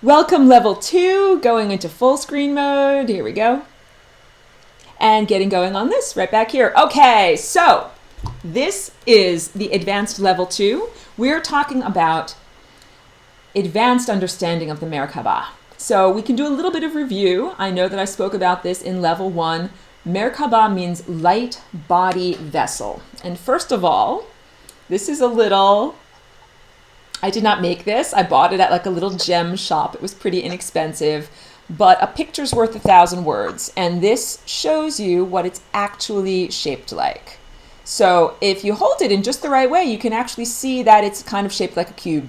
Welcome level 2, going into full screen mode. Here we go. And getting going on this right back here. Okay, so this is the advanced level 2. We're talking about advanced understanding of the Merkaba. So we can do a little bit of review. I know that I spoke about this in level 1. Merkaba means light body vessel. And first of all, this is a little... I did not make this. I bought it at like a little gem shop. It was pretty inexpensive, but a picture's worth 1,000 words. And this shows you what it's actually shaped like. So if you hold it in just the right way, you can actually see that it's kind of shaped like a cube.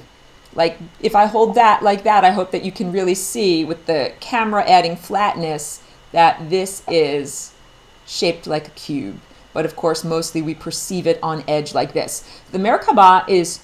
Like if I hold that like that, I hope that you can really see with the camera adding flatness that this is shaped like a cube. But of course, mostly we perceive it on edge like this. The Merkaba is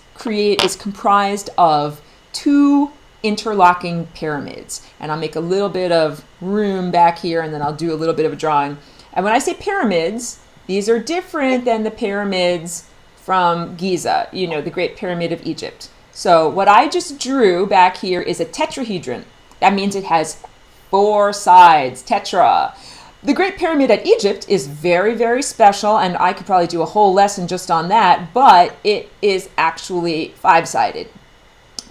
comprised of 2 interlocking pyramids. And I'll make a little bit of room back here and then I'll do a little bit of a drawing. And when I say pyramids, these are different than the pyramids from Giza, you know, the Great Pyramid of Egypt. So what I just drew back here is a tetrahedron. That means it has 4 sides, tetra. The Great Pyramid at Egypt is very, very special, and I could probably do a whole lesson just on that, but it is actually 5-sided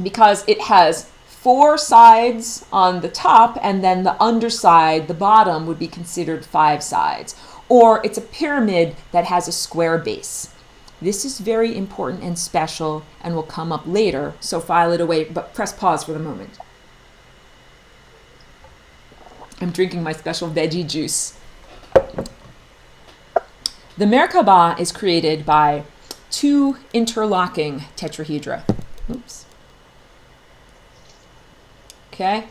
because it has 4 sides on the top, and then the underside, the bottom, would be considered 5 sides. Or it's a pyramid that has a square base. This is very important and special and will come up later, so file it away, but press pause for the moment. I'm drinking my special veggie juice. The Merkaba is created by 2 interlocking tetrahedra. Oops. Okay.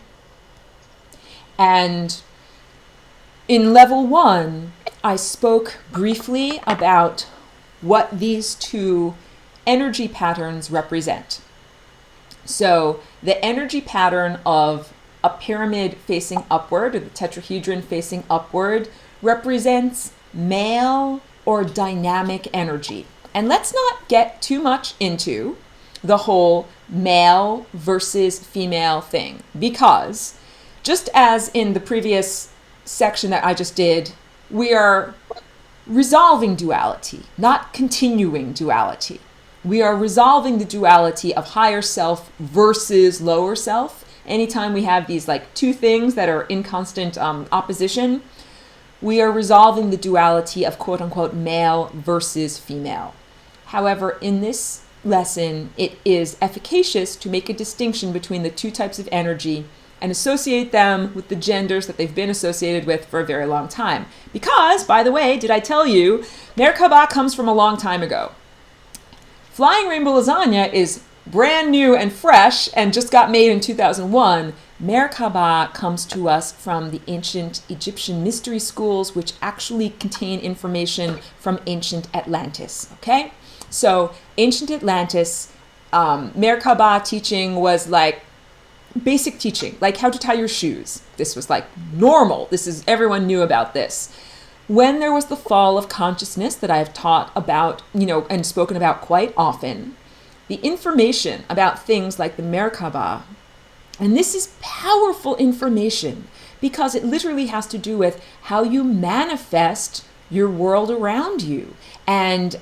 And in level 1, I spoke briefly about what these 2 energy patterns represent. So the energy pattern of a pyramid facing upward, or the tetrahedron facing upward, represents male or dynamic energy. And let's not get too much into the whole male versus female thing, because just as in the previous section that I just did, we are resolving duality, not continuing duality. We are resolving the duality of higher self versus lower self. Anytime we have these like 2 things that are in constant opposition, we are resolving the duality of quote unquote male versus female. However, in this lesson, it is efficacious to make a distinction between the 2 types of energy and associate them with the genders that they've been associated with for a very long time. Because, by the way, did I tell you, Merkaba comes from a long time ago. Flying Rainbow Lasagna is brand new and fresh and just got made in 2001. Merkaba comes to us from the ancient Egyptian mystery schools, which actually contain information from ancient Atlantis. Okay? So ancient Atlantis, Merkaba teaching was like basic teaching, like how to tie your shoes. This was like normal. Everyone knew about this. When there was the fall of consciousness that I have taught about, and spoken about quite often, the information about things like the Merkaba, and this is powerful information because it literally has to do with how you manifest your world around you. And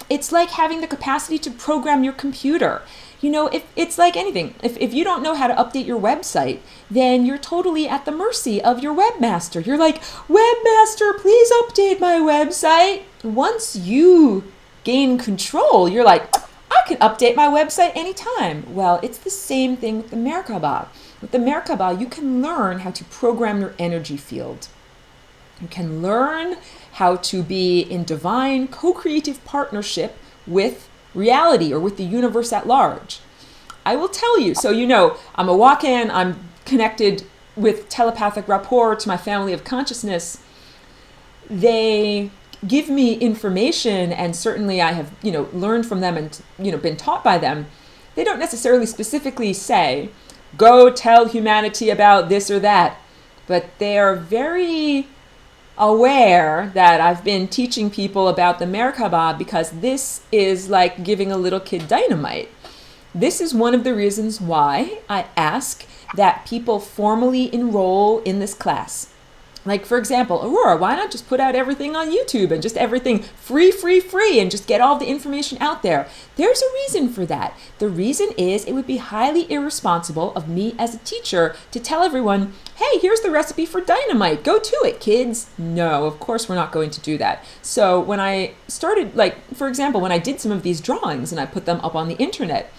it's like having the capacity to program your computer. If it's like anything, if you don't know how to update your website, then you're totally at the mercy of your webmaster. You're like, webmaster, please update my website. Once you gain control, you're like, I can update my website anytime. Well, it's the same thing with the Merkaba. With the Merkaba, you can learn how to program your energy field. You can learn how to be in divine co-creative partnership with reality or with the universe at large. I will tell you, so I'm a walk-in, I'm connected with telepathic rapport to my family of consciousness. They give me information, and certainly I have, learned from them and, been taught by them. They don't necessarily specifically say, go tell humanity about this or that, but they are very aware that I've been teaching people about the Merkaba because this is like giving a little kid dynamite. This is one of the reasons why I ask that people formally enroll in this class. Like, for example, Aurora, why not just put out everything on YouTube and just everything free, and just get all the information out there? There's a reason for that. The reason is it would be highly irresponsible of me as a teacher to tell everyone, hey, here's the recipe for dynamite. Go to it, kids. No, of course we're not going to do that. So when I started, like, for example, when I did some of these drawings and I put them up on the internet,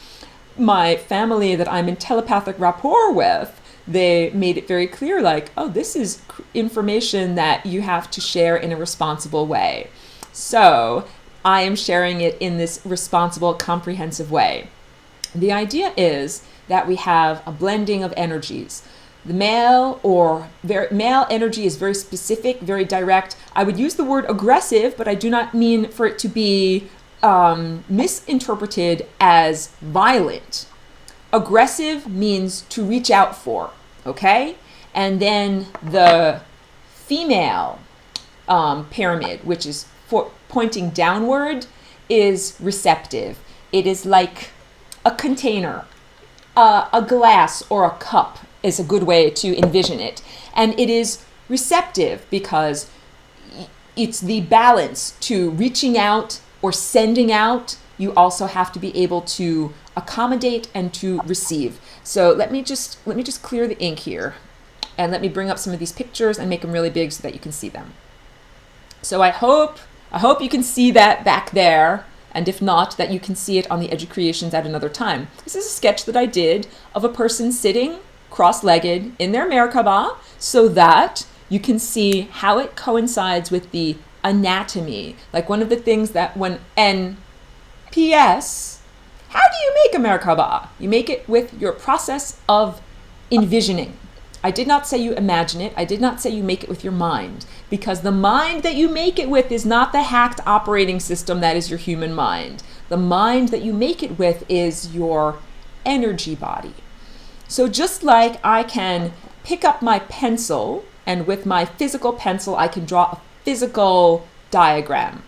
my family that I'm in telepathic rapport with, they made it very clear, like, oh, this is information that you have to share in a responsible way. So I am sharing it in this responsible, comprehensive way. The idea is that we have a blending of energies. The male energy is very specific, very direct. I would use the word aggressive, but I do not mean for it to be misinterpreted as violent. Aggressive means to reach out for, okay? And then the female pyramid, which is pointing downward, is receptive. It is like a container, a glass or a cup is a good way to envision it. And it is receptive because it's the balance to reaching out or sending out. You also have to be able to accommodate and to receive. So let me just clear the ink here, and let me bring up some of these pictures and make them really big so that you can see them. So I hope you can see that back there, and if not, that you can see it on the Educreations at another time. This is a sketch that I did of a person sitting cross-legged in their Merkaba so that you can see how it coincides with the anatomy. Like one of the things that P.S. How do you make a Merkaba? You make it with your process of envisioning. I did not say you imagine it. I did not say you make it with your mind, because the mind that you make it with is not the hacked operating system that is your human mind. The mind that you make it with is your energy body. So just like I can pick up my pencil, and with my physical pencil I can draw a physical diagram.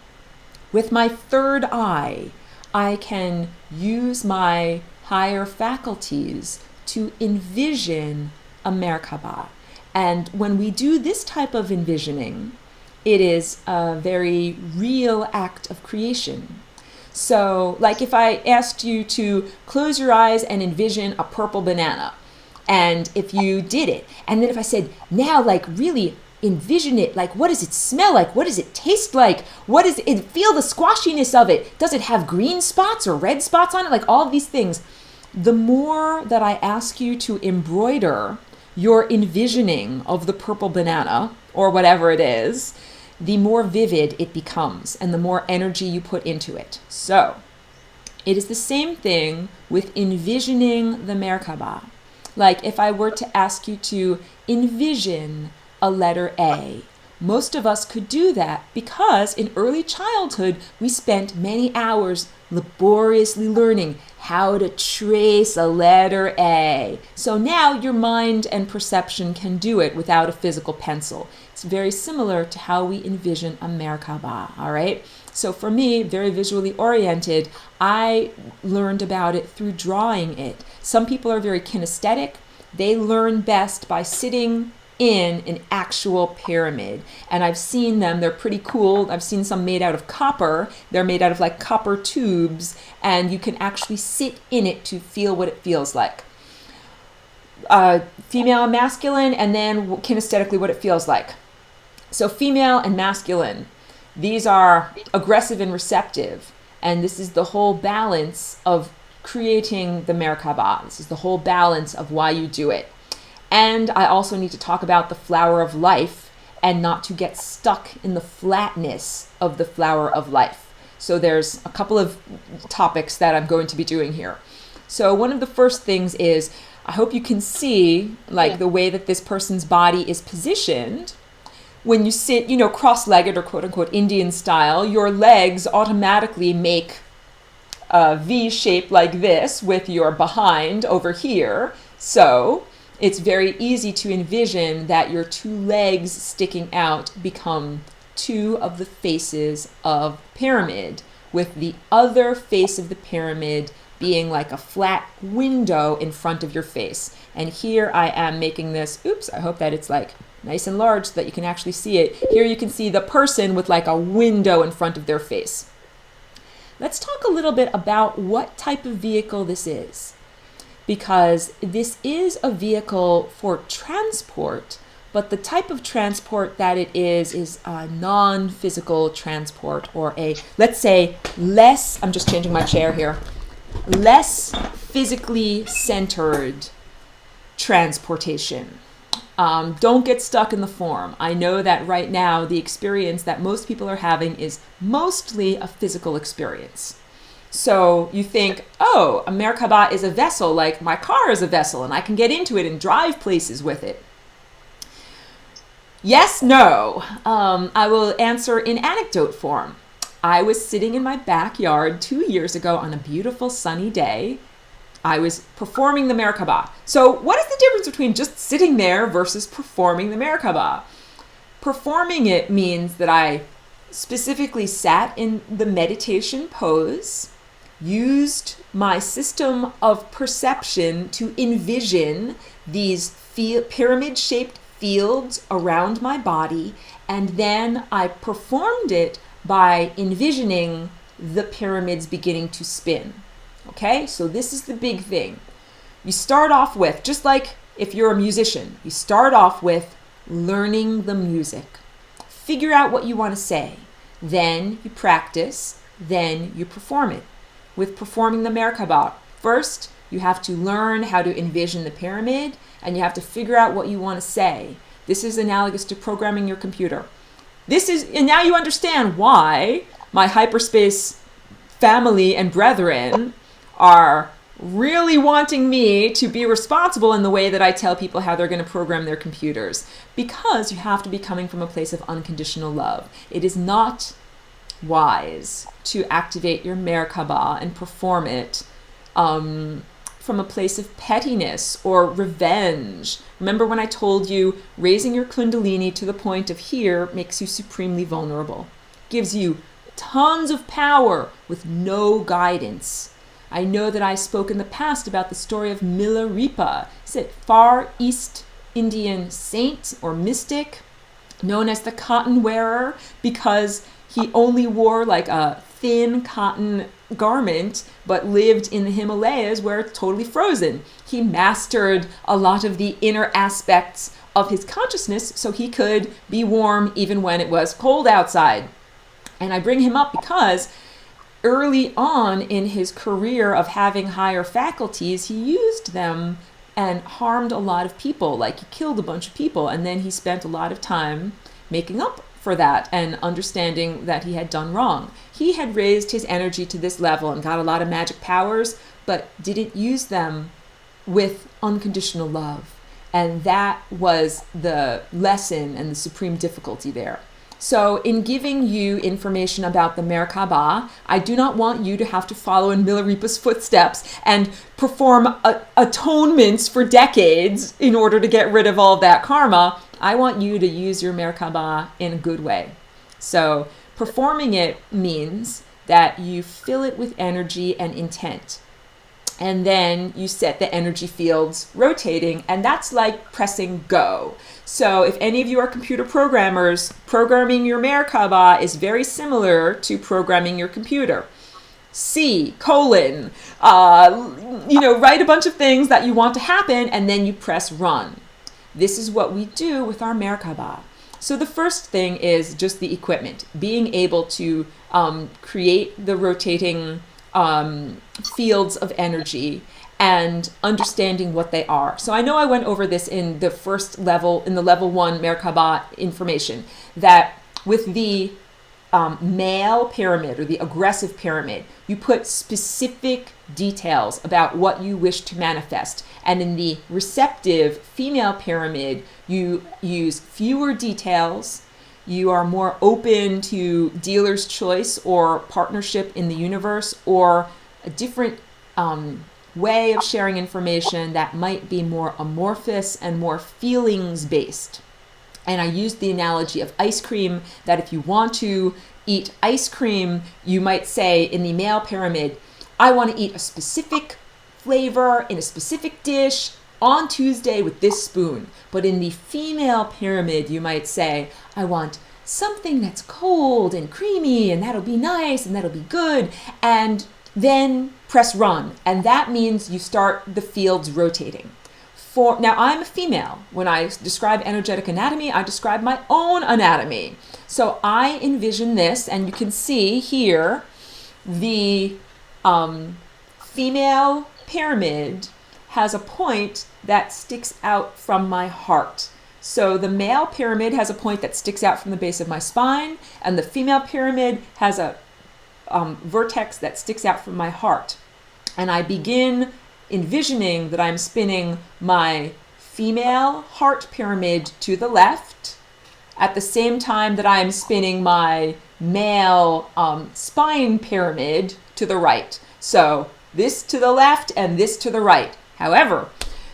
With my third eye, I can use my higher faculties to envision a Merkaba. And when we do this type of envisioning, it is a very real act of creation. So, like if I asked you to close your eyes and envision a purple banana, and if you did it, and then if I said, now like really envision it, like what does it smell like? What does it taste like? What does it feel, the squashiness of it? Does it have green spots or red spots on it? Like all of these things. The more that I ask you to embroider your envisioning of the purple banana or whatever it is, the more vivid it becomes and the more energy you put into it. So it is the same thing with envisioning the Merkaba. Like if I were to ask you to envision a letter A, most of us could do that because in early childhood we spent many hours laboriously learning how to trace a letter A. So now your mind and perception can do it without a physical pencil. It's very similar to how we envision a Merkaba, all right? So for me, very visually oriented, I learned about it through drawing it. Some people are very kinesthetic. They learn best by sitting in an actual pyramid. And I've seen them, they're pretty cool. I've seen some made out of copper. They're made out of like copper tubes, and you can actually sit in it to feel what it feels like. Female and masculine, and then kinesthetically what it feels like. So female and masculine, these are aggressive and receptive. And this is the whole balance of creating the Merkaba. This is the whole balance of why you do it. And I also need to talk about the flower of life and not to get stuck in the flatness of the flower of life. So there's a couple of topics that I'm going to be doing here. So one of the first things is, I hope you can see like the way that this person's body is positioned. When you sit, cross-legged or quote unquote Indian style, your legs automatically make a V shape like this with your behind over here. So it's very easy to envision that your two legs sticking out become two of the faces of pyramid, with the other face of the pyramid being like a flat window in front of your face. And here I am making this, oops, I hope that it's like nice and large so that you can actually see it. Here you can see the person with like a window in front of their face. Let's talk a little bit about what type of vehicle this is, because this is a vehicle for transport, but the type of transport that it is a non-physical transport, or a, let's say, less, I'm just changing my chair here, less physically centered transportation. Don't get stuck in the form. I know that right now the experience that most people are having is mostly a physical experience. So you think, oh, a Merkaba is a vessel, like my car is a vessel and I can get into it and drive places with it. Yes, no. I will answer in anecdote form. I was sitting in my backyard 2 years ago on a beautiful sunny day. I was performing the Merkaba. So what is the difference between just sitting there versus performing the Merkaba? Performing it means that I specifically sat in the meditation pose, used my system of perception to envision these pyramid-shaped fields around my body, and then I performed it by envisioning the pyramids beginning to spin. Okay, so this is the big thing. You start off with, just like if you're a musician, you start off with learning the music. Figure out what you want to say. Then you practice, then you perform it. With performing the Merkaba, first you have to learn how to envision the pyramid, and you have to figure out what you want to say. This is analogous to programming your computer. And now you understand why my hyperspace family and brethren are really wanting me to be responsible in the way that I tell people how they're going to program their computers, because you have to be coming from a place of unconditional love. It is not wise to activate your Merkaba and perform it from a place of pettiness or revenge. Remember when I told you raising your Kundalini to the point of here makes you supremely vulnerable, gives you tons of power with no guidance. I know that I spoke in the past about the story of Milarepa. He's a Far East Indian saint or mystic known as the cotton wearer because he only wore like a thin cotton garment but lived in the Himalayas where it's totally frozen. He mastered a lot of the inner aspects of his consciousness so he could be warm even when it was cold outside. And I bring him up because early on in his career of having higher faculties, he used them and harmed a lot of people. Like he killed a bunch of people, and then he spent a lot of time making up for that and understanding that he had done wrong. He had raised his energy to this level and got a lot of magic powers, but didn't use them with unconditional love. And that was the lesson and the supreme difficulty there. So in giving you information about the Merkaba, I do not want you to have to follow in Milarepa's footsteps and perform atonements for decades in order to get rid of all of that karma. I want you to use your Merkaba in a good way. So performing it means that you fill it with energy and intent. And then you set the energy fields rotating, and that's like pressing go. So if any of you are computer programmers, programming your Merkaba is very similar to programming your computer. write a bunch of things that you want to happen, and then you press run. This is what we do with our Merkaba. So the first thing is just the equipment, being able to create the rotating fields of energy and understanding what they are. So I know I went over this in the first level, in the level 1 Merkaba information, that with the male pyramid or the aggressive pyramid, you put specific details about what you wish to manifest. And in the receptive female pyramid, you use fewer details. You are more open to dealer's choice or partnership in the universe, or a different way of sharing information that might be more amorphous and more feelings based. And I used the analogy of ice cream, that if you want to eat ice cream, you might say in the male pyramid, I want to eat a specific flavor in a specific dish on Tuesday with this spoon. But in the female pyramid, you might say, I want something that's cold and creamy, and that'll be nice, and that'll be good. And then press run. And that means you start the fields rotating. Now, I'm a female. When I describe energetic anatomy, I describe my own anatomy. So I envision this, and you can see here the female pyramid has a point that sticks out from my heart. So the male pyramid has a point that sticks out from the base of my spine, and the female pyramid has a vertex that sticks out from my heart. And I begin envisioning that I'm spinning my female heart pyramid to the left at the same time that I'm spinning my male spine pyramid to the right. So this to the left and this to the right. However,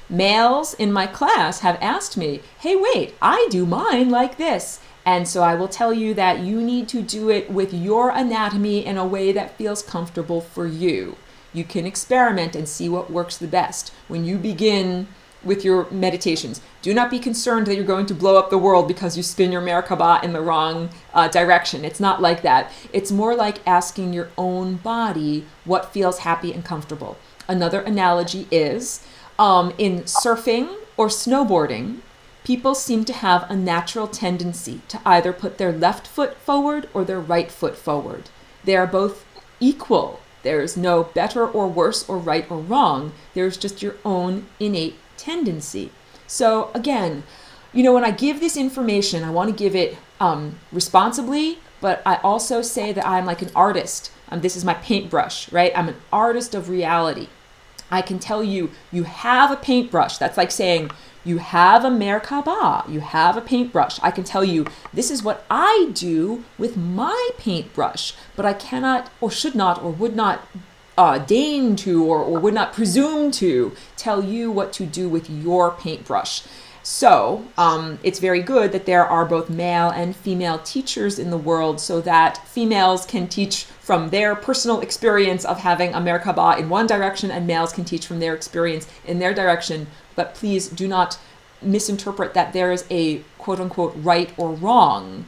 males in my class have asked me, hey, wait, I do mine like this. And so I will tell you that you need to do it with your anatomy in a way that feels comfortable for you. You can experiment and see what works the best. When you begin with your meditations, do not be concerned that you're going to blow up the world because you spin your Merkaba in the wrong direction. It's not like that. It's more like asking your own body what feels happy and comfortable. Another analogy is in surfing or snowboarding, people seem to have a natural tendency to either put their left foot forward or their right foot forward. They are both equal. There's no better or worse or right or wrong. There's just your own innate tendency. So again, when I give this information, I want to give it responsibly, but I also say that I'm like an artist. This is my paintbrush, right? I'm an artist of reality. I can tell you, you have a paintbrush. That's like saying, you have a Merkaba, you have a paintbrush. I can tell you, this is what I do with my paintbrush, but I cannot or should not or would not deign to or would not presume to tell you what to do with your paintbrush. So it's very good that there are both male and female teachers in the world so that females can teach from their personal experience of having a Merkaba in one direction and males can teach from their experience in their direction. But please do not misinterpret that there is a quote-unquote right or wrong.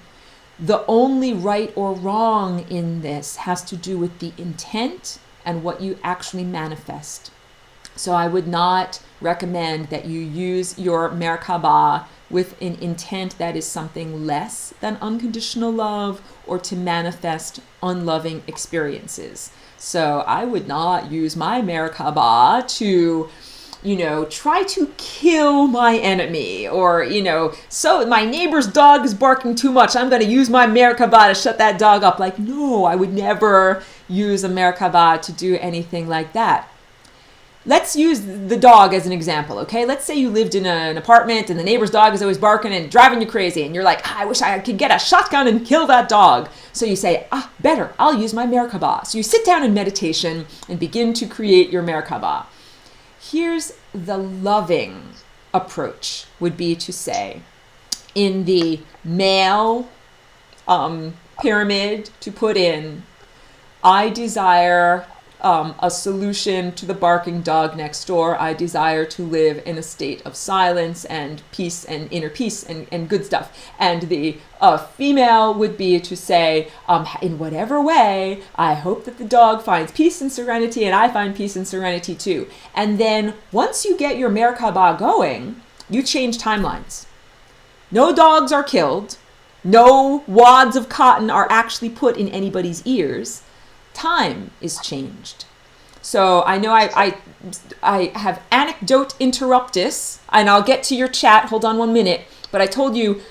The only right or wrong in this has to do with the intent and what you actually manifest. So I would not recommend that you use your Merkaba with an intent that is something less than unconditional love or to manifest unloving experiences. So I would not use my Merkaba to try to kill my enemy or, so my neighbor's dog is barking too much. I'm going to use my Merkaba to shut that dog up. Like, no, I would never use a Merkaba to do anything like that. Let's use the dog as an example, okay? Let's say you lived in an apartment and the neighbor's dog is always barking and driving you crazy. And you're like, I wish I could get a shotgun and kill that dog. So you say, better, I'll use my Merkaba. So you sit down in meditation and begin to create your Merkaba. Here's the loving approach would be to say, in the male pyramid to put in, I desire a solution to the barking dog next door. I desire to live in a state of silence and peace and inner peace and good stuff. And the female would be to say, in whatever way, I hope that the dog finds peace and serenity and I find peace and serenity too. And then once you get your Merkaba going, you change timelines. No dogs are killed. No wads of cotton are actually put in anybody's ears. Time is changed. So I know I have anecdote interruptus, and I'll get to your chat. Hold on 1 minute. But I told you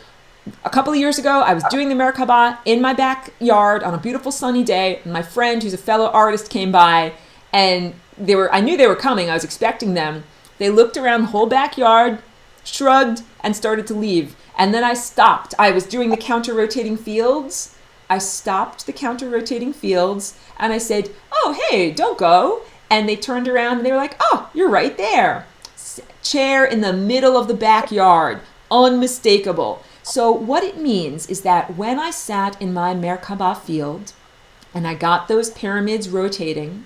a couple of years ago, I was doing the Merkaba in my backyard on a beautiful sunny day. And my friend, who's a fellow artist, came by, and I knew they were coming. I was expecting them. They looked around the whole backyard, shrugged, and started to leave. And then I stopped. I was doing the counter-rotating fields. I stopped the counter-rotating fields and I said, oh, hey, don't go. And they turned around and they were like, oh, you're right there. Chair in the middle of the backyard, unmistakable. So what it means is that when I sat in my Merkaba field and I got those pyramids rotating,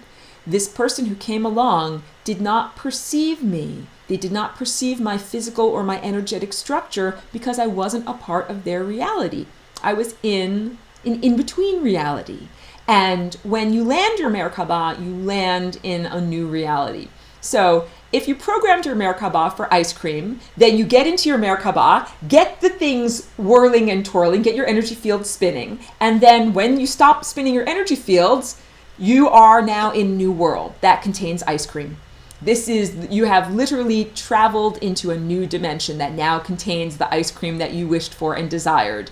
this person who came along did not perceive me. They did not perceive my physical or my energetic structure because I wasn't a part of their reality. I was in between reality. And when you land your Merkaba, you land in a new reality. So if you programmed your Merkaba for ice cream, then you get into your Merkaba, get the things whirling and twirling, get your energy field spinning. And then when you stop spinning your energy fields, you are now in a new world that contains ice cream. You have literally traveled into a new dimension that now contains the ice cream that you wished for and desired.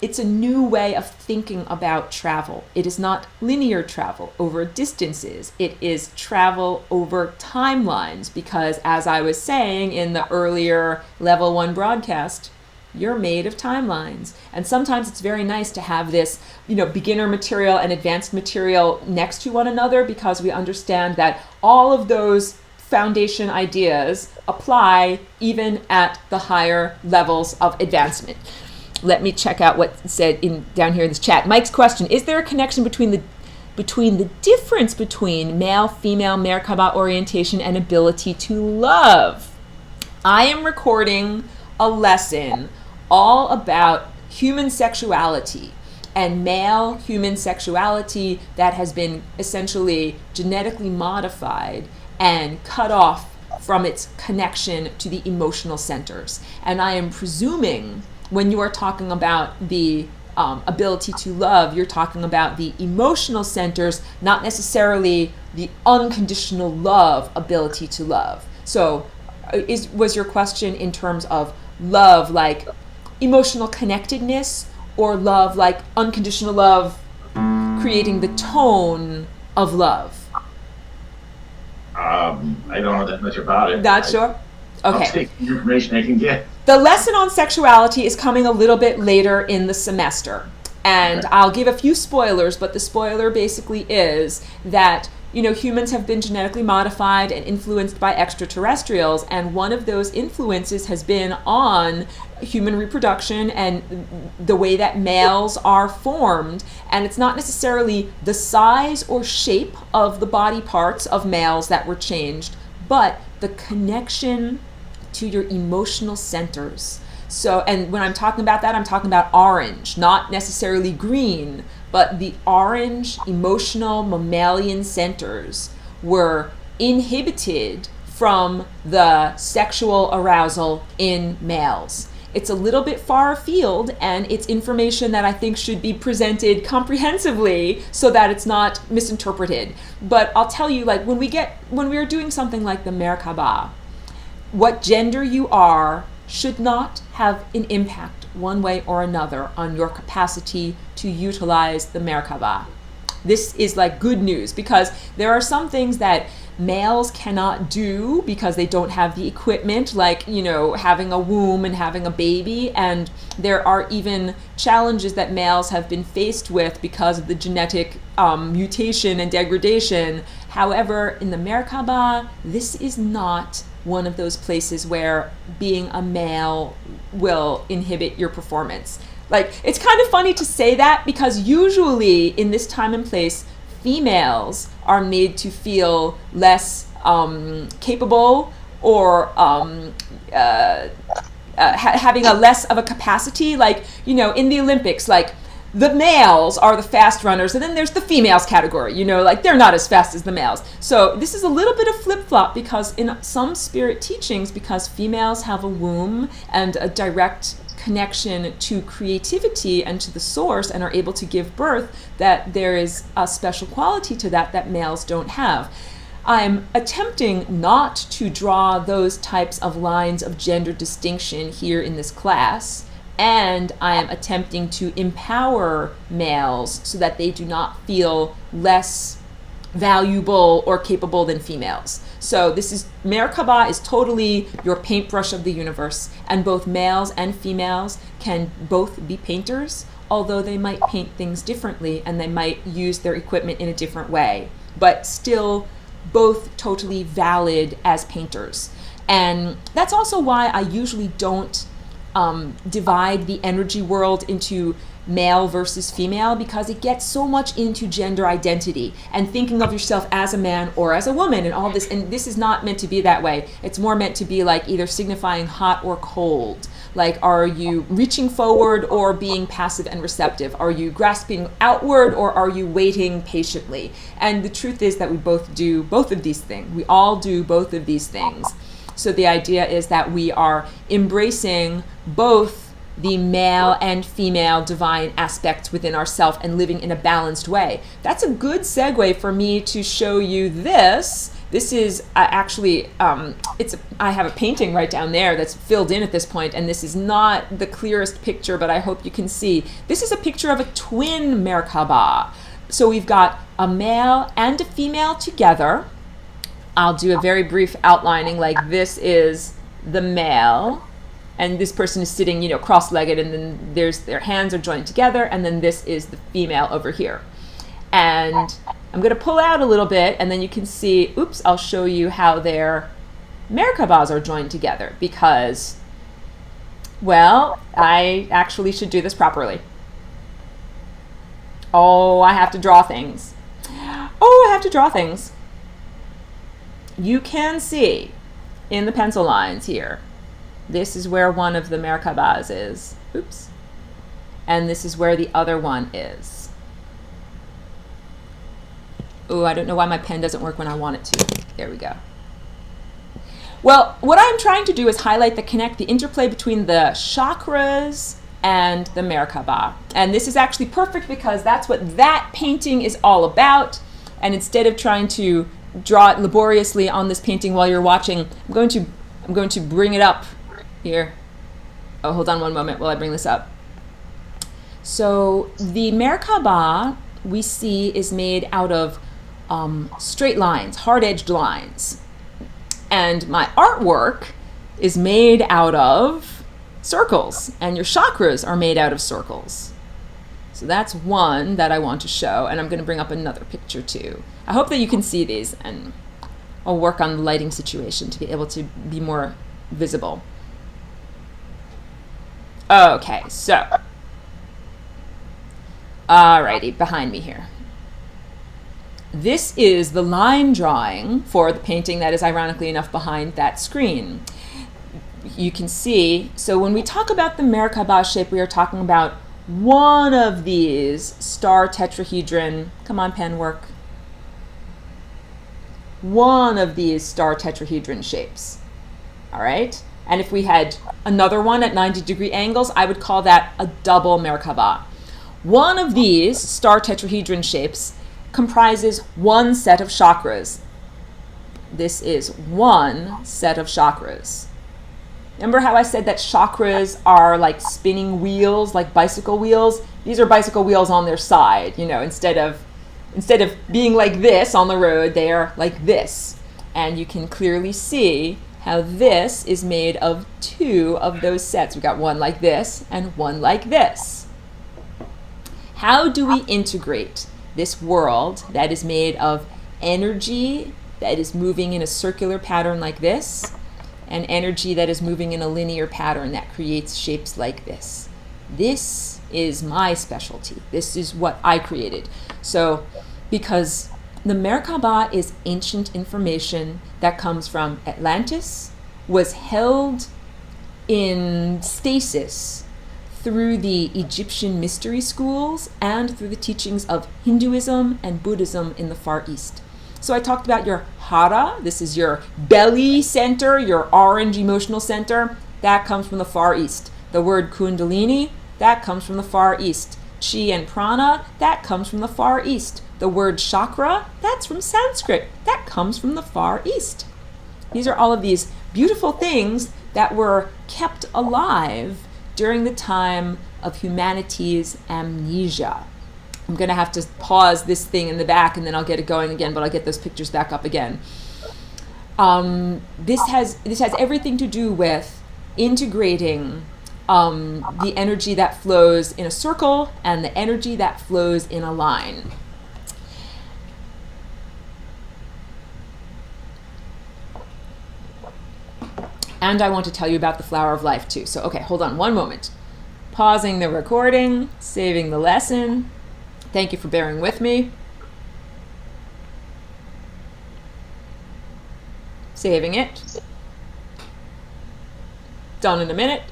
It's a new way of thinking about travel. It is not linear travel over distances. It is travel over timelines because, as I was saying in the earlier level 1 broadcast, you're made of timelines. And sometimes it's very nice to have this, beginner material and advanced material next to one another because we understand that all of those foundation ideas apply even at the higher levels of advancement. Let me check out what said down here in this chat. Mike's question: is there a connection between the difference between male, female, Merkaba orientation and ability to love? I am recording a lesson all about human sexuality and male human sexuality that has been essentially genetically modified and cut off from its connection to the emotional centers. And I am presuming when you are talking about the ability to love, you're talking about the emotional centers, not necessarily the unconditional love ability to love. So was your question in terms of love like emotional connectedness, or love like unconditional love creating the tone of love? I don't know that much about it. Not sure? Okay. I'll take the information I can get. The lesson on sexuality is coming a little bit later in the semester. And I'll give a few spoilers, but the spoiler basically is that, humans have been genetically modified and influenced by extraterrestrials. And one of those influences has been on human reproduction and the way that males are formed. And it's not necessarily the size or shape of the body parts of males that were changed, but the connection to your emotional centers. So, and when I'm talking about that, I'm talking about orange, not necessarily green, but the orange emotional mammalian centers were inhibited from the sexual arousal in males. It's a little bit far afield, and it's information that I think should be presented comprehensively so that it's not misinterpreted. But I'll tell you, like when we are doing something like the Merkaba, what gender you are should not have an impact one way or another on your capacity to utilize the Merkaba. This is like good news because there are some things that males cannot do because they don't have the equipment, like, having a womb and having a baby. And there are even challenges that males have been faced with because of the genetic mutation and degradation. However, in the Merkaba, this is not one of those places where being a male will inhibit your performance. Like, it's kind of funny to say that because usually in this time and place, females are made to feel less capable or having a less of a capacity. Like, in the Olympics, like, the males are the fast runners, and then there's the females category, like they're not as fast as the males. So this is a little bit of flip-flop because in some spirit teachings, because females have a womb and a direct connection to creativity and to the source and are able to give birth, that there is a special quality to that males don't have. I'm attempting not to draw those types of lines of gender distinction here in this class. And I am attempting to empower males so that they do not feel less valuable or capable than females. So Merkaba is totally your paintbrush of the universe. And both males and females can both be painters, although they might paint things differently and they might use their equipment in a different way. But still both totally valid as painters. And that's also why I usually don't divide the energy world into male versus female, because it gets so much into gender identity and thinking of yourself as a man or as a woman and all this. And this is not meant to be that way. It's more meant to be like either signifying hot or cold. Like, are you reaching forward or being passive and receptive? Are you grasping outward or are you waiting patiently? And the truth is that we both do both of these things. We all do both of these things. So the idea is that we are embracing both the male and female divine aspects within ourselves and living in a balanced way. That's a good segue for me to show you this. This is actually, I have a painting right down there that's filled in at this point, and this is not the clearest picture, but I hope you can see. This is a picture of a twin Merkaba. So we've got a male and a female together. I'll do a very brief outlining, like this is the male, and this person is sitting, cross-legged, and then their hands are joined together, and then this is the female over here. And I'm going to pull out a little bit, and then you can see, I'll show you how their Merkabas are joined together, because, well, I actually should do this properly. Oh, I have to draw things. You can see in the pencil lines here, this is where one of the Merkabas is. And this is where the other one is. Oh, I don't know why my pen doesn't work when I want it to. There we go. Well, what I'm trying to do is highlight the interplay between the chakras and the Merkaba. And this is actually perfect because that's what that painting is all about. And instead of trying to draw it laboriously on this painting while you're watching, I'm going to bring it up here. Oh, hold on one moment while I bring this up. So the Merkaba we see is made out of straight lines, hard-edged lines. And my artwork is made out of circles, and your chakras are made out of circles. So that's one that I want to show, and I'm going to bring up another picture too. I hope that you can see these, and I'll work on the lighting situation to be able to be more visible. Okay, so, alrighty, behind me here. This is the line drawing for the painting that is ironically enough behind that screen. You can see, so when we talk about the Merkaba shape, we are talking about one of these star tetrahedron, come on pen work, one of these star tetrahedron shapes, all right? And if we had another one at 90-degree angles, I would call that a double Merkaba. One of these star tetrahedron shapes comprises one set of chakras. This is one set of chakras. Remember how I said that chakras are like spinning wheels, like bicycle wheels? These are bicycle wheels on their side, instead of being like this on the road, they are like this. And you can clearly see how this is made of two of those sets. We've got one like this and one like this. How do we integrate this world that is made of energy that is moving in a circular pattern like this and energy that is moving in a linear pattern that creates shapes like this? This is my specialty. This is what I created. So, because the Merkaba is ancient information that comes from Atlantis, was held in stasis through the Egyptian mystery schools and through the teachings of Hinduism and Buddhism in the Far East. So I talked about your hara, this is your belly center, your orange emotional center, that comes from the Far East. The word kundalini, that comes from the Far East. Chi and prana, that comes from the Far East. The word chakra, that's from Sanskrit, that comes from the Far East. These are all of these beautiful things that were kept alive during the time of humanity's amnesia. I'm going to have to pause this thing in the back and then I'll get it going again, but I'll get those pictures back up again. This has everything to do with integrating the energy that flows in a circle and the energy that flows in a line. And I want to tell you about the flower of life too. So, okay, hold on one moment. Pausing the recording, saving the lesson. Thank you for bearing with me. Saving it. Done in a minute.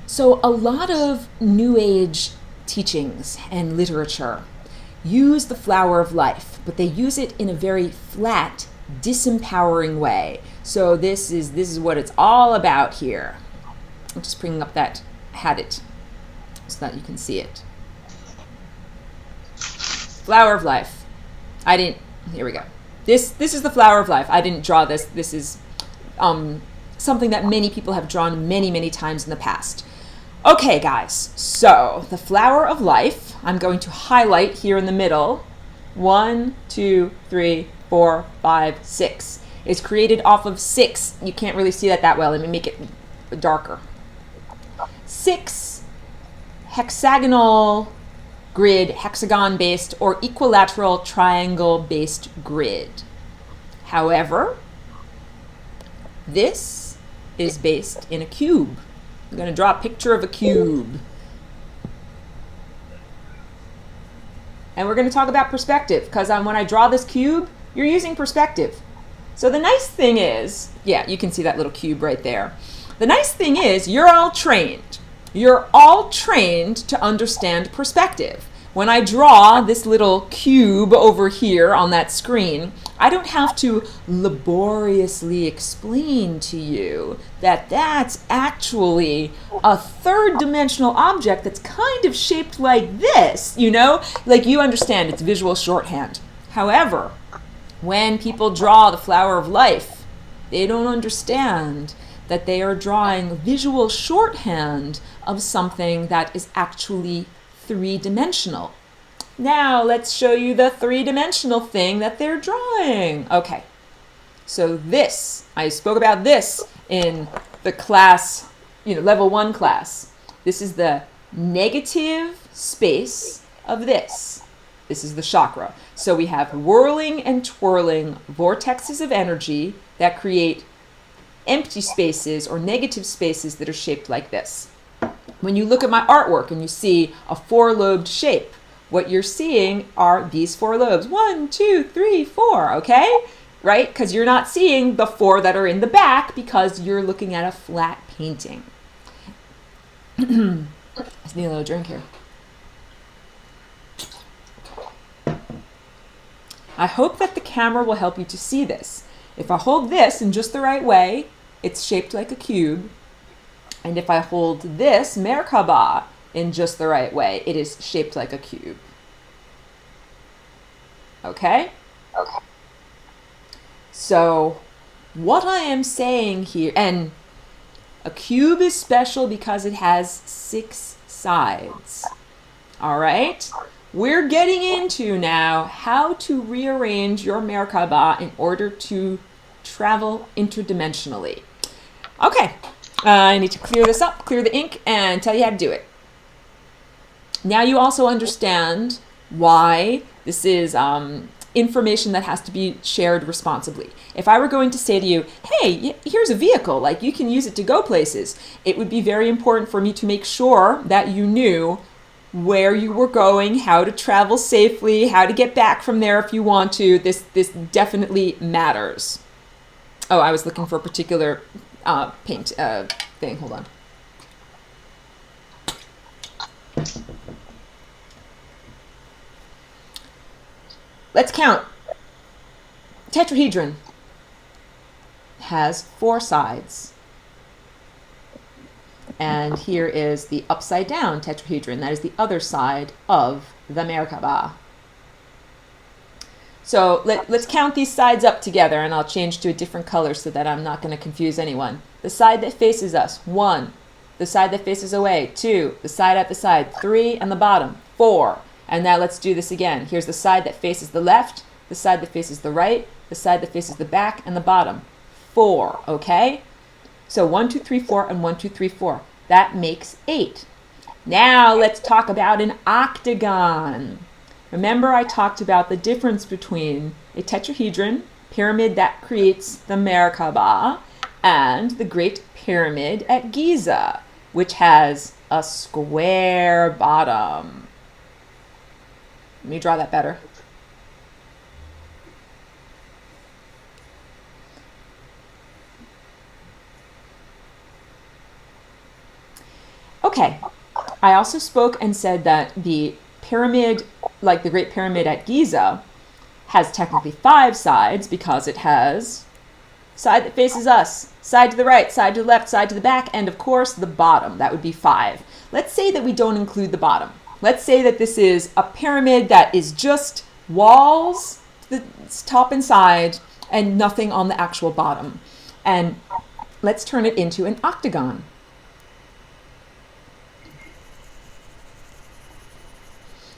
So a lot of New Age teachings and literature use the flower of life, but they use it in a very flat, disempowering way. So this is what it's all about here. I'm just bringing up that habit so that you can see it. Flower of life. Here we go. This is the flower of life. I didn't draw this. This is something that many people have drawn many times in the past. Okay, guys, so the flower of life, I'm going to highlight here in the middle. 1, 2, 3, 4, 5, 6. It's created off of 6. You can't really see that well. Let me make it darker. 6 hexagonal grid, hexagon-based or equilateral triangle-based grid. However, this is based in a cube. I'm going to draw a picture of a cube. And we're going to talk about perspective, because when I draw this cube, you're using perspective. So the nice thing is, yeah, you can see that little cube right there. The nice thing is you're all trained. You're all trained to understand perspective. When I draw this little cube over here on that screen, I don't have to laboriously explain to you that that's actually a third-dimensional object that's kind of shaped like this, you know? Like, you understand, it's visual shorthand. However, when people draw the flower of life, they don't understand that they are drawing visual shorthand of something that is actually three-dimensional. Now let's show you the three-dimensional thing that they're drawing. Okay, so this, I spoke about this in the class, level 1 class. This is the negative space of this. This is the chakra. So we have whirling and twirling vortexes of energy that create empty spaces or negative spaces that are shaped like this. When you look at my artwork and you see a 4-lobed shape, what you're seeing are these 4 lobes. 1, 2, 3, 4, okay? Right? Because you're not seeing the 4 that are in the back because you're looking at a flat painting. I just need a little drink here. I hope that the camera will help you to see this. If I hold this in just the right way, it's shaped like a cube. And if I hold this Merkaba in just the right way, it is shaped like a cube. Okay? Okay. So what I am saying here, and a cube is special because it has 6 sides. All right? We're getting into now how to rearrange your Merkaba in order to travel interdimensionally. Okay. I need to clear this up, clear the ink, and tell you how to do it. Now you also understand why this is information that has to be shared responsibly. If I were going to say to you, hey, here's a vehicle, like you can use it to go places, it would be very important for me to make sure that you knew where you were going, how to travel safely, how to get back from there if you want to. This definitely matters. Oh, I was looking for a particular paint thing. Hold on. Let's count. Tetrahedron has 4 sides. And here is the upside down tetrahedron. That is the other side of the Merkaba. So let's count these sides up together, and I'll change to a different color so that I'm not going to confuse anyone. The side that faces us, 1. The side that faces away, 2. The side at the side, 3. And the bottom, 4. And now let's do this again. Here's the side that faces the left, the side that faces the right, the side that faces the back and the bottom. 4, okay? So 1, 2, 3, 4, and 1, 2, 3, 4. That makes 8. Now let's talk about an octagon. Remember I talked about the difference between a tetrahedron, pyramid that creates the Merkaba, and the Great Pyramid at Giza, which has a square bottom. Let me draw that better. Okay, I also spoke and said that the pyramid, like the Great Pyramid at Giza, has technically 5 sides because it has side that faces us, side to the right, side to the left, side to the back, and of course the bottom. That would be 5. Let's say that we don't include the bottom. Let's say that this is a pyramid that is just walls, the top and side, and nothing on the actual bottom. And let's turn it into an octagon.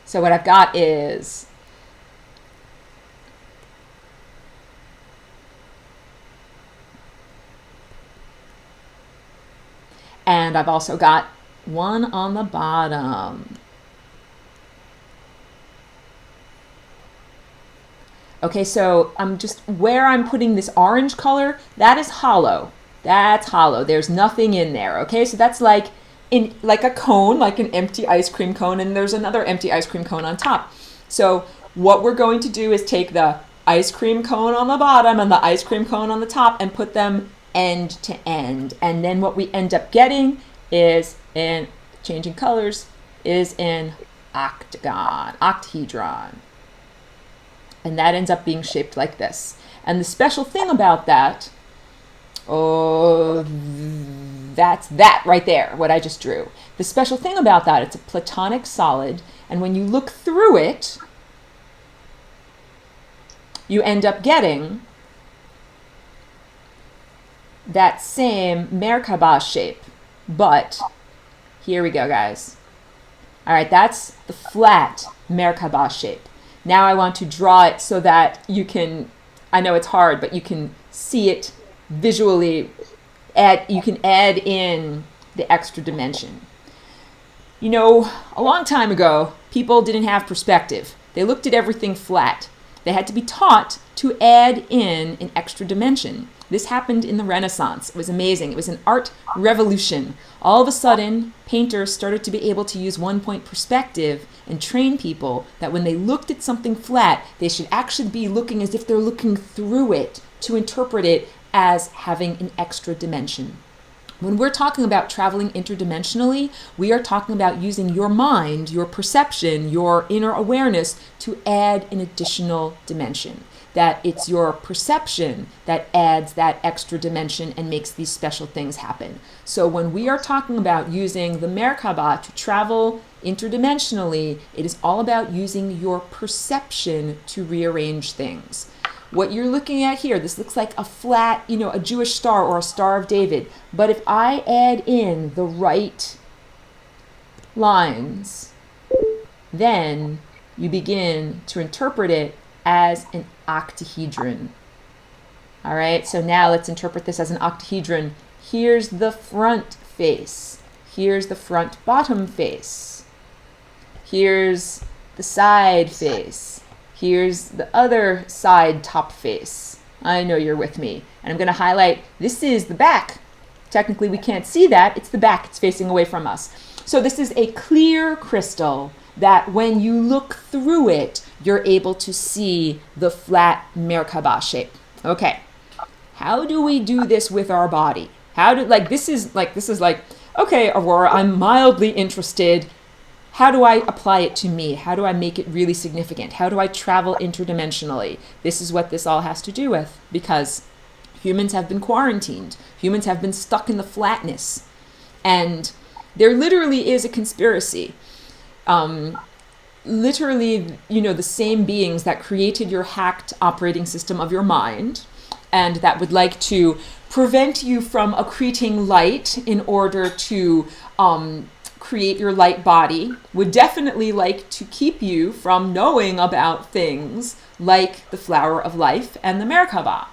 So what I've got is and I've also got one on the bottom. Okay, so where I'm putting this orange color, that is hollow. That's hollow. There's nothing in there. Okay, so that's like a cone, like an empty ice cream cone, and there's another empty ice cream cone on top. So what we're going to do is take the ice cream cone on the bottom and the ice cream cone on the top and put them end to end. And then what we end up getting is, in changing colors, is an octagon, octahedron. And that ends up being shaped like this. And the special thing about that, that's that right there, what I just drew. The special thing about that, it's a platonic solid, and when you look through it, you end up getting that same Merkaba shape. But here we go, guys. All right, that's the flat Merkaba shape. Now I want to draw it so that you can, I know it's hard, but you can see it visually. You can add in the extra dimension. You know, a long time ago, people didn't have perspective. They looked at everything flat. They had to be taught to add in an extra dimension. This happened in the Renaissance. It was amazing. It was an art revolution. All of a sudden, painters started to be able to use one-point perspective and train people that when they looked at something flat, they should actually be looking as if they're looking through it to interpret it as having an extra dimension. When we're talking about traveling interdimensionally, we are talking about using your mind, your perception, your inner awareness to add an additional dimension. That it's your perception that adds that extra dimension and makes these special things happen. So when we are talking about using the Merkaba to travel interdimensionally, it is all about using your perception to rearrange things. What you're looking at here, this looks like a flat, a Jewish star or a Star of David. But if I add in the right lines, then you begin to interpret it as an octahedron. All right, so now let's interpret this as an octahedron. Here's the front face. Here's the front bottom face. Here's the side face. Here's the other side top face. I know you're with me. And I'm going to highlight, this is the back. Technically, we can't see that. It's the back. It's facing away from us. So this is a clear crystal that when you look through it, you're able to see the flat Merkaba shape. Okay. How do we do this with our body? This is like, okay, Aurora, I'm mildly interested. How do I apply it to me? How do I make it really significant? How do I travel interdimensionally? This is what this all has to do with, because humans have been quarantined. Humans have been stuck in the flatness. And there literally is a conspiracy. Literally, the same beings that created your hacked operating system of your mind and that would like to prevent you from accreting light in order to create your light body, would definitely like to keep you from knowing about things like the flower of life and the Merkaba.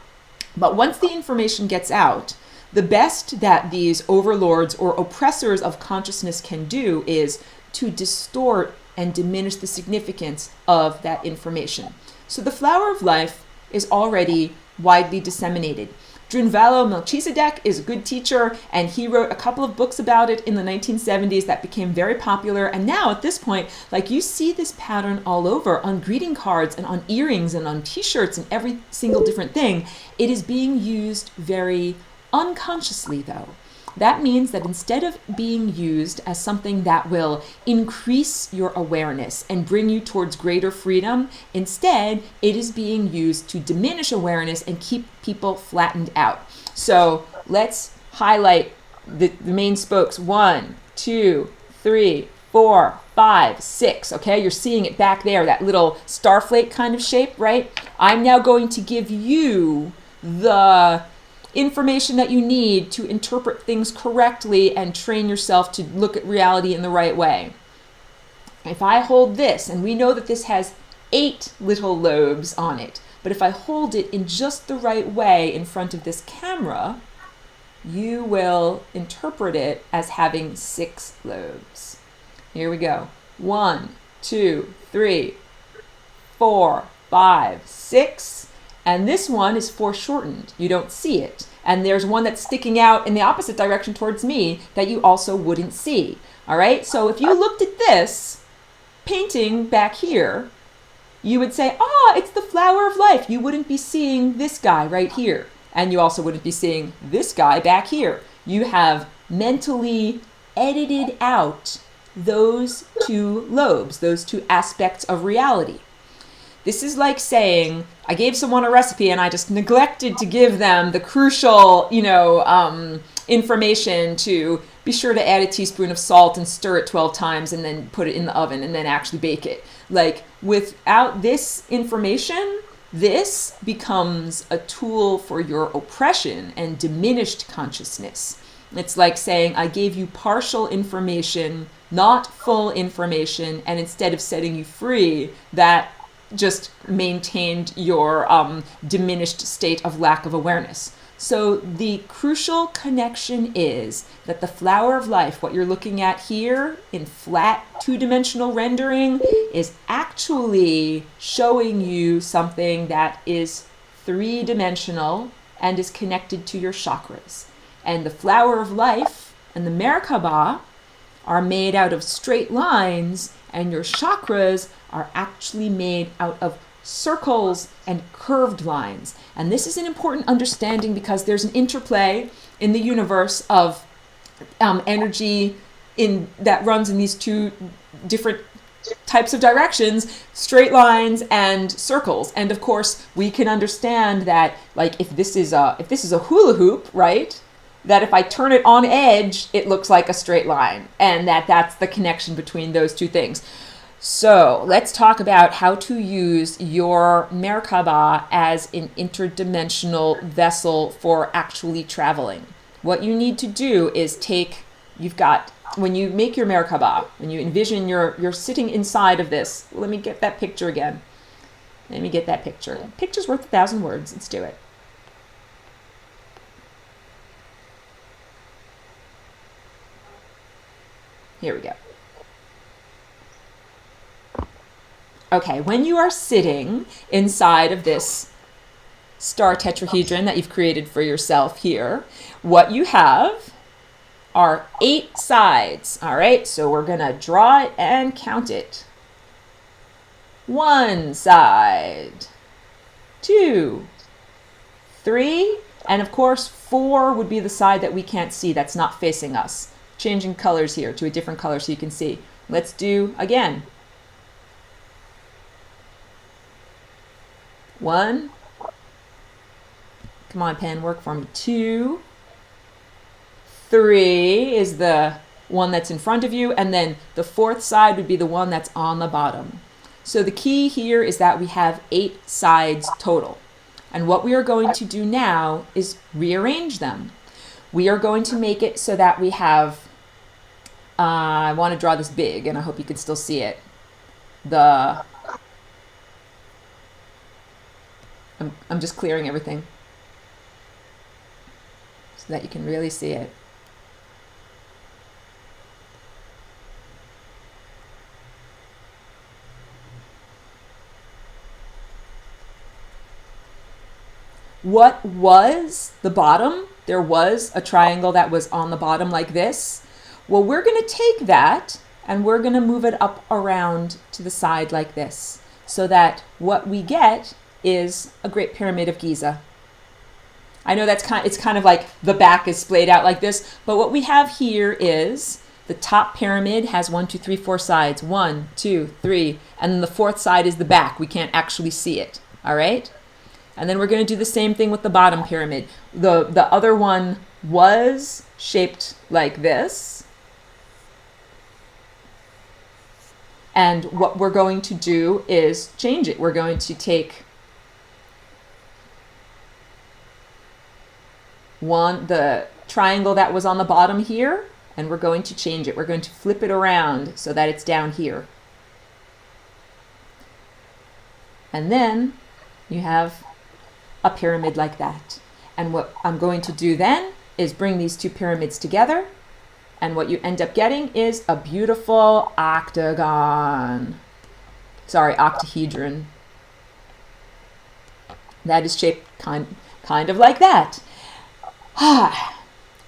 But once the information gets out, the best that these overlords or oppressors of consciousness can do is to distort and diminish the significance of that information. So the flower of life is already widely disseminated. Drunvalo Melchizedek is a good teacher, and he wrote a couple of books about it in the 1970s that became very popular. And now at this point, like, you see this pattern all over on greeting cards and on earrings and on t-shirts and every single different thing. It is being used very unconsciously, though. That means that instead of being used as something that will increase your awareness and bring you towards greater freedom, instead it is being used to diminish awareness and keep people flattened out. So let's highlight the main spokes. 1, 2, 3, 4, 5, 6. Okay, you're seeing it back there, that little starflake kind of shape, right? I'm now going to give you the information that you need to interpret things correctly and train yourself to look at reality in the right way. If I hold this, and we know that this has 8 little lobes on it, but if I hold it in just the right way in front of this camera, you will interpret it as having 6 lobes. Here we go. 1, 2, 3, 4, 5, 6. And this one is foreshortened. You don't see it. And there's one that's sticking out in the opposite direction towards me that you also wouldn't see. All right? So if you looked at this painting back here, you would say, ah, it's the flower of life. You wouldn't be seeing this guy right here. And you also wouldn't be seeing this guy back here. You have mentally edited out those 2 lobes, those 2 aspects of reality. This is like saying, I gave someone a recipe and I just neglected to give them the crucial, information to be sure to add a teaspoon of salt and stir it 12 times and then put it in the oven and then actually bake it. Like, without this information, this becomes a tool for your oppression and diminished consciousness. It's like saying, I gave you partial information, not full information, and instead of setting you free, that just maintained your diminished state of lack of awareness. So the crucial connection is that the flower of life, what you're looking at here in flat 2-dimensional rendering, is actually showing you something that is 3-dimensional and is connected to your chakras. And the flower of life and the Merkaba are made out of straight lines, and your chakras are actually made out of circles and curved lines. And this is an important understanding because there's an interplay in the universe of energy that runs in these 2 different types of directions, straight lines and circles. And of course, we can understand that, like, if this is a hula hoop, right? That if I turn it on edge, it looks like a straight line, and that's the connection between those 2 things. So let's talk about how to use your Merkaba as an interdimensional vessel for actually traveling. What you need to do is when you make your Merkaba, when you envision you're sitting inside of this. Let me get that picture again. Let me get that picture. Picture's worth 1,000 words. Let's do it. Here we go. Okay, when you are sitting inside of this star tetrahedron that you've created for yourself here, what you have are 8 sides. All right, so we're going to draw it and count it. 1 side, 2, 3, and of course 4 would be the side that we can't see, that's not facing us. Changing colors here to a different color so you can see. Let's do again. 1. Come on, pen, work for me. 2. 3 is the one that's in front of you, and then the 4th side would be the one that's on the bottom. So the key here is that we have 8 sides total. And what we are going to do now is rearrange them. We are going to make it so that we have I want to draw this big, and I hope you can still see it. I'm just clearing everything so that you can really see it. What was the bottom? There was a triangle that was on the bottom like this. Well, we're going to take that and we're going to move it up around to the side like this, so that what we get is a Great Pyramid of Giza. I know it's kind of like the back is splayed out like this, but what we have here is the top pyramid has 1, 2, 3, 4 sides. 1, 2, 3, and then the fourth side is the back. We can't actually see it. All right? And then we're going to do the same thing with the bottom pyramid. The other one was shaped like this. And what we're going to do is change it. We're going to take the triangle that was on the bottom here, and we're going to change it. We're going to flip it around so that it's down here. And then you have a pyramid like that. And what I'm going to do then is bring these two pyramids together, and what you end up getting is a beautiful octagon. Sorry, octahedron. That is shaped kind of like that.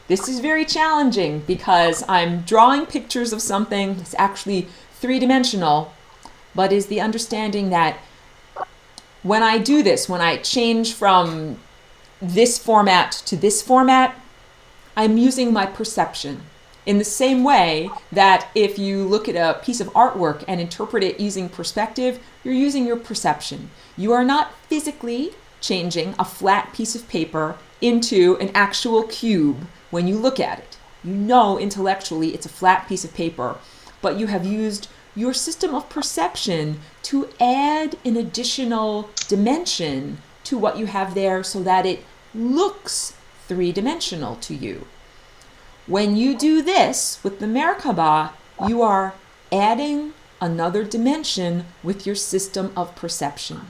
This is very challenging because I'm drawing pictures of something that's actually three-dimensional, but is the understanding that when I do this, when I change from this format to this format, I'm using my perception. In the same way that if you look at a piece of artwork and interpret it using perspective, you're using your perception. You are not physically changing a flat piece of paper into an actual cube when you look at it. You know intellectually it's a flat piece of paper, but you have used your system of perception to add an additional dimension to what you have there so that it looks three-dimensional to you. When you do this with the Merkaba, you are adding another dimension with your system of perception.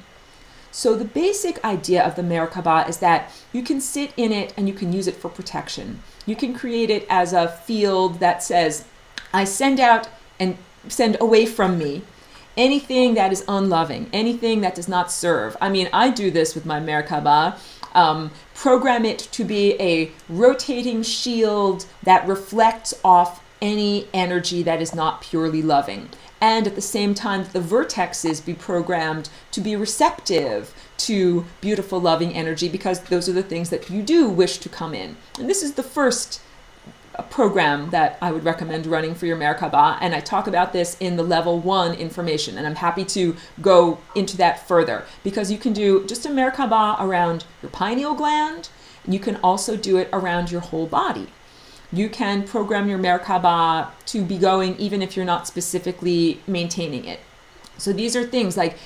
So the basic idea of the Merkaba is that you can sit in it and you can use it for protection. You can create it as a field that says, I send out and send away from me anything that is unloving, anything that does not serve. I mean, I do this with my Merkaba. Program it to be a rotating shield that reflects off any energy that is not purely loving. And at the same time, the vertexes be programmed to be receptive to beautiful, loving energy, because those are the things that you do wish to come in. And this is the first program that I would recommend running for your Merkaba, and I talk about this in the level 1 information, and I'm happy to go into that further, because you can do just a Merkaba around your pineal gland, and you can also do it around your whole body. You can program your Merkaba to be going even if you're not specifically maintaining it. So these are things like,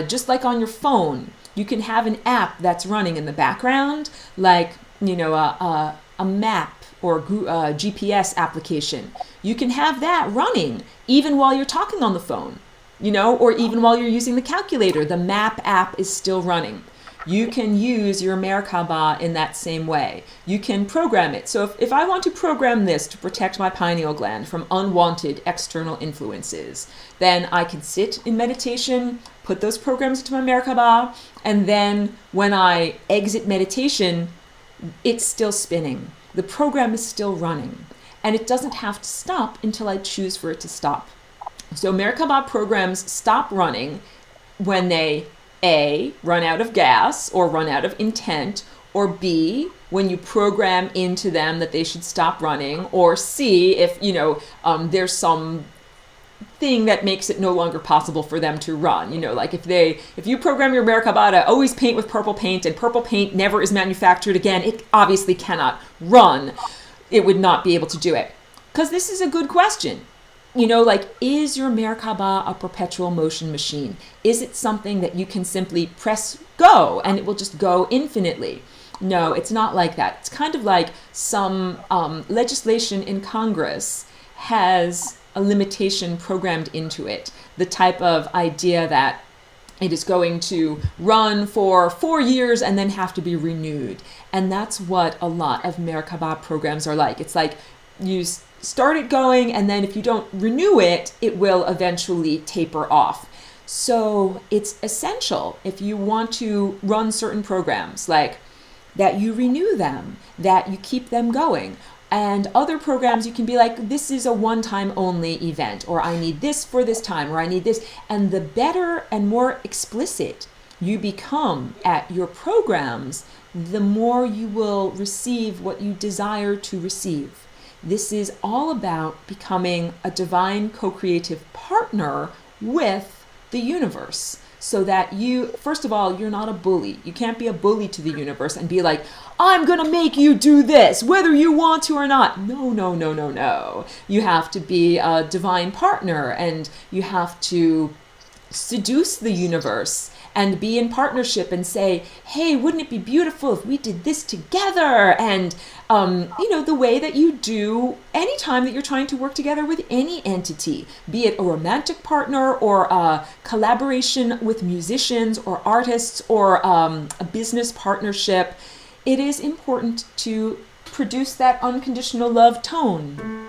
just like on your phone, you can have an app that's running in the background, like, you know, a map or GPS application. You can have that running even while you're talking on the phone, you know, or even while you're using the calculator. The map app is still running. You can use your Merkaba in that same way. You can program it. So if I want to program this to protect my pineal gland from unwanted external influences, then I can sit in meditation, put those programs into my Merkaba, and then when I exit meditation, it's still spinning. The program is still running, and it doesn't have to stop until I choose for it to stop. So Merkaba programs stop running when they A, run out of gas or run out of intent, or B, when you program into them that they should stop running, or C, if there's some thing that makes it no longer possible for them to run. You know, like if you program your Merkaba to always paint with purple paint, and purple paint never is manufactured again, it obviously cannot run. It would not be able to do it. Because this is a good question. You know, like, is your Merkaba a perpetual motion machine? Is it something that you can simply press go and it will just go infinitely? No, it's not like that. It's kind of like some legislation in Congress has a limitation programmed into it. The type of idea that it is going to run for 4 years and then have to be renewed. And that's what a lot of Merkaba programs are like. It's like you start it going, and then if you don't renew it, it will eventually taper off. So it's essential, if you want to run certain programs, like that you renew them, that you keep them going. And other programs, you can be like, this is a one-time only event, or I need this for this time, or I need this. And the better and more explicit you become at your programs, the more you will receive what you desire to receive. This is all about becoming a divine co-creative partner with the universe. So that you, first of all, you're not a bully. You can't be a bully to the universe and be like, I'm going to make you do this, whether you want to or not. No, no, no, no, no. You have to be a divine partner, and you have to seduce the universe and be in partnership and say, hey, wouldn't it be beautiful if we did this together? And, the way that you do anytime that you're trying to work together with any entity, be it a romantic partner or a collaboration with musicians or artists or a business partnership, it is important to produce that unconditional love tone,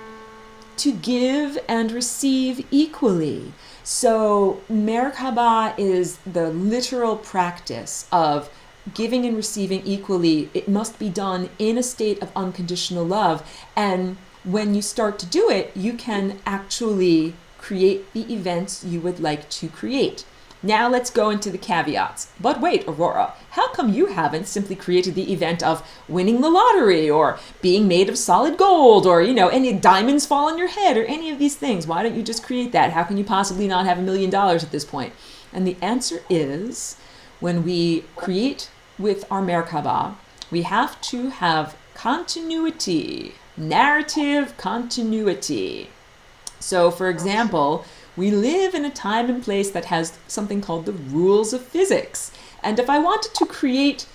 to give and receive equally. So Merkaba is the literal practice of giving and receiving equally. It must be done in a state of unconditional love. And when you start to do it, you can actually create the events you would like to create. Now let's go into the caveats. But wait, Aurora, how come you haven't simply created the event of winning the lottery or being made of solid gold or, any diamonds fall on your head or any of these things? Why don't you just create that? How can you possibly not have $1 million at this point? And the answer is, when we create with our Merkaba, we have to have continuity, narrative continuity. So, for example, we live in a time and place that has something called the rules of physics. And if I wanted to create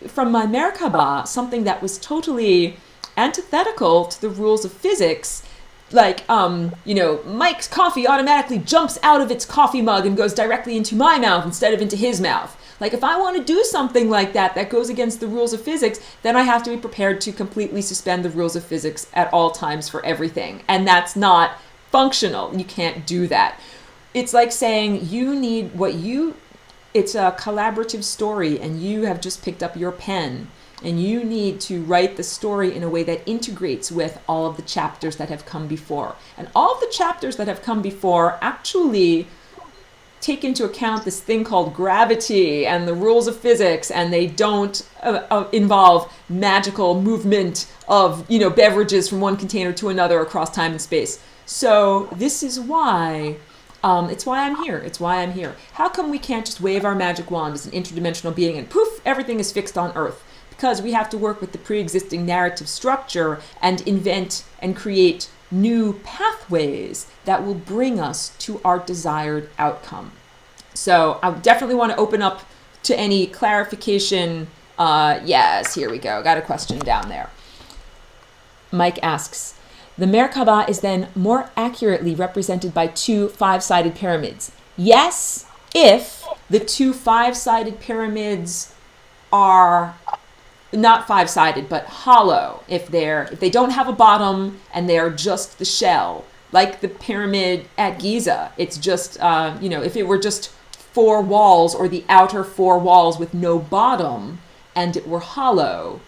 from my Merkaba something that was totally antithetical to the rules of physics, like, Mike's coffee automatically jumps out of its coffee mug and goes directly into my mouth instead of into his mouth. Like, if I want to do something like that goes against the rules of physics, then I have to be prepared to completely suspend the rules of physics at all times for everything. And that's not functional. You can't do that. It's like saying it's a collaborative story and you have just picked up your pen and you need to write the story in a way that integrates with all of the chapters that have come before. And all of the chapters that have come before actually take into account this thing called gravity and the rules of physics, and they don't involve magical movement of, beverages from one container to another across time and space. So this is why, it's why I'm here. It's why I'm here. How come we can't just wave our magic wand as an interdimensional being and poof, everything is fixed on Earth? Because we have to work with the pre-existing narrative structure and invent and create new pathways that will bring us to our desired outcome. So I definitely want to open up to any clarification. Yes, here we go. Got a question down there. Mike asks, the Merkaba is then more accurately represented by 2 5-sided pyramids. Yes, if the 2 5-sided pyramids are not 5-sided, but hollow. If they don't have a bottom and they're just the shell, like the pyramid at Giza. It's just, if it were just 4 walls or the outer 4 walls with no bottom and it were hollow.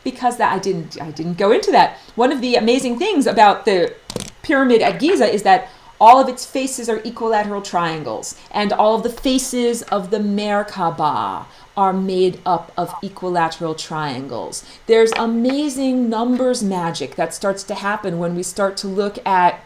Because I didn't go into that. One of the amazing things about the pyramid at Giza is that all of its faces are equilateral triangles, and all of the faces of the Merkaba are made up of equilateral triangles. There's amazing numbers magic that starts to happen when we start to look at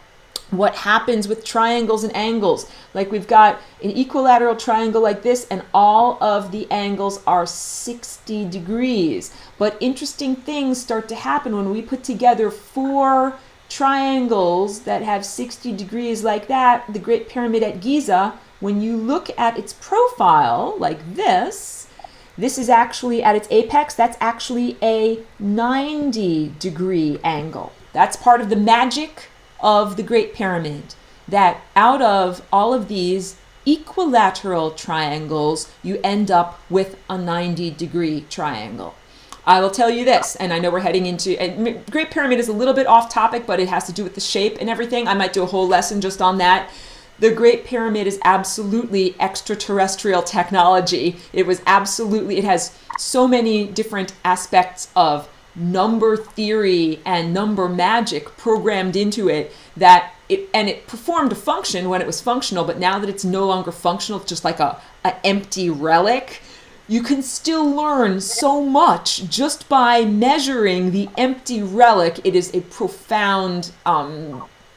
what happens with triangles and angles. Like, we've got an equilateral triangle like this, and all of the angles are 60 degrees. But interesting things start to happen when we put together 4 triangles that have 60 degrees like that. The Great Pyramid at Giza, when you look at its profile like this is actually at its apex, that's actually a 90-degree angle. That's part of the magic of the Great Pyramid, that out of all of these equilateral triangles, you end up with a 90-degree triangle. I will tell you this, and I know we're heading into, Great Pyramid is a little bit off topic, but it has to do with the shape and everything. I might do a whole lesson just on that. The Great Pyramid is absolutely extraterrestrial technology. It has so many different aspects of number theory and number magic programmed into it that it performed a function when it was functional, but now that it's no longer functional, it's just like an empty relic. You can still learn so much just by measuring the empty relic. It is a profound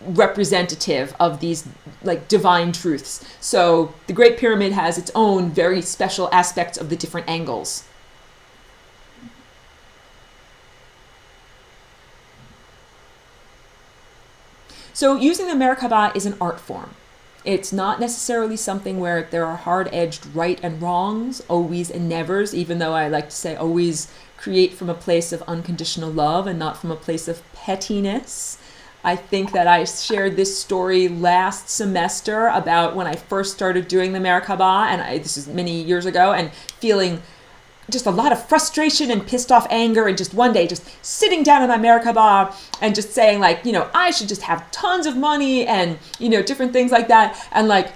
representative of these like divine truths. So the Great Pyramid has its own very special aspects of the different angles. So using the Merkaba is an art form. It's not necessarily something where there are hard-edged right and wrongs, always and nevers, even though I like to say always create from a place of unconditional love and not from a place of pettiness. I think that I shared this story last semester about when I first started doing the Merkaba, and this is many years ago, and feeling just a lot of frustration and pissed off anger, and just one day just sitting down in my Merkaba and just saying like, I should just have tons of money and, different things like that. And like,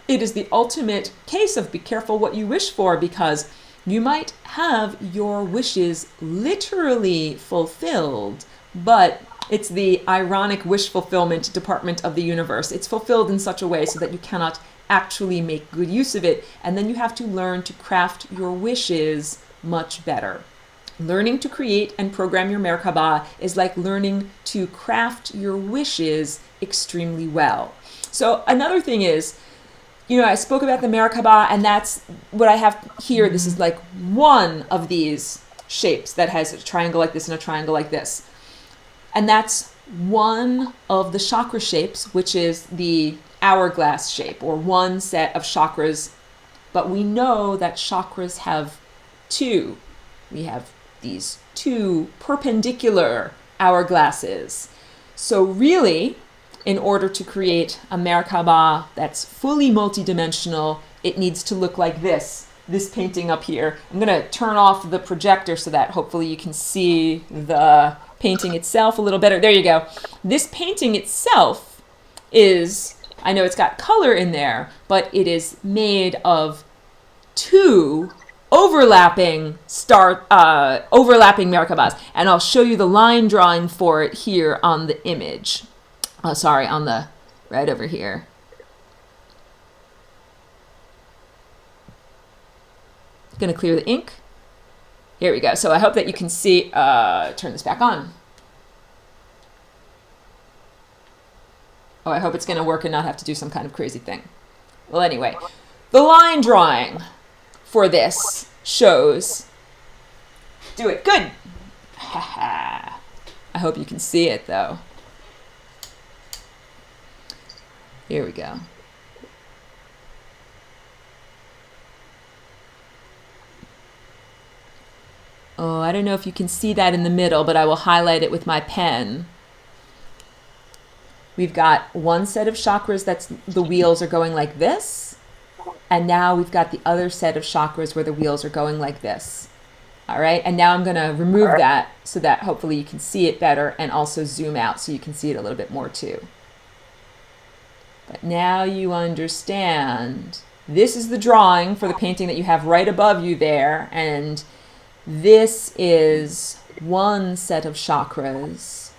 it is the ultimate case of be careful what you wish for, because you might have your wishes literally fulfilled, but it's the ironic wish fulfillment department of the universe. It's fulfilled in such a way so that you cannot actually make good use of it. And then you have to learn to craft your wishes much better. Learning to create and program your Merkaba is like learning to craft your wishes extremely well. So another thing is, I spoke about the Merkaba, and that's what I have here. This is like one of these shapes that has a triangle like this and a triangle like this. And that's one of the chakra shapes, which is the hourglass shape, or one set of chakras. But we know that chakras have two. We have these two perpendicular hourglasses. So really, in order to create a Merkaba that's fully multidimensional, it needs to look like this painting up here. I'm going to turn off the projector so that hopefully you can see the painting itself a little better. There you go. This painting itself is, I know it's got color in there, but it is made of two overlapping Merkabas. And I'll show you the line drawing for it here on the image. On the right over here. Going to clear the ink. Here we go. So I hope that you can see, turn this back on. Oh, I hope it's going to work and not have to do some kind of crazy thing. Well, anyway, the line drawing for this shows, do it, good. I hope you can see it though. Here we go. Oh, I don't know if you can see that in the middle, but I will highlight it with my pen. We've got one set of chakras that's the wheels are going like this. And now we've got the other set of chakras where the wheels are going like this. All right, and now I'm going to remove that so that hopefully you can see it better, and also zoom out so you can see it a little bit more too. But now you understand. This is the drawing for the painting that you have right above you there, and this is one set of chakras.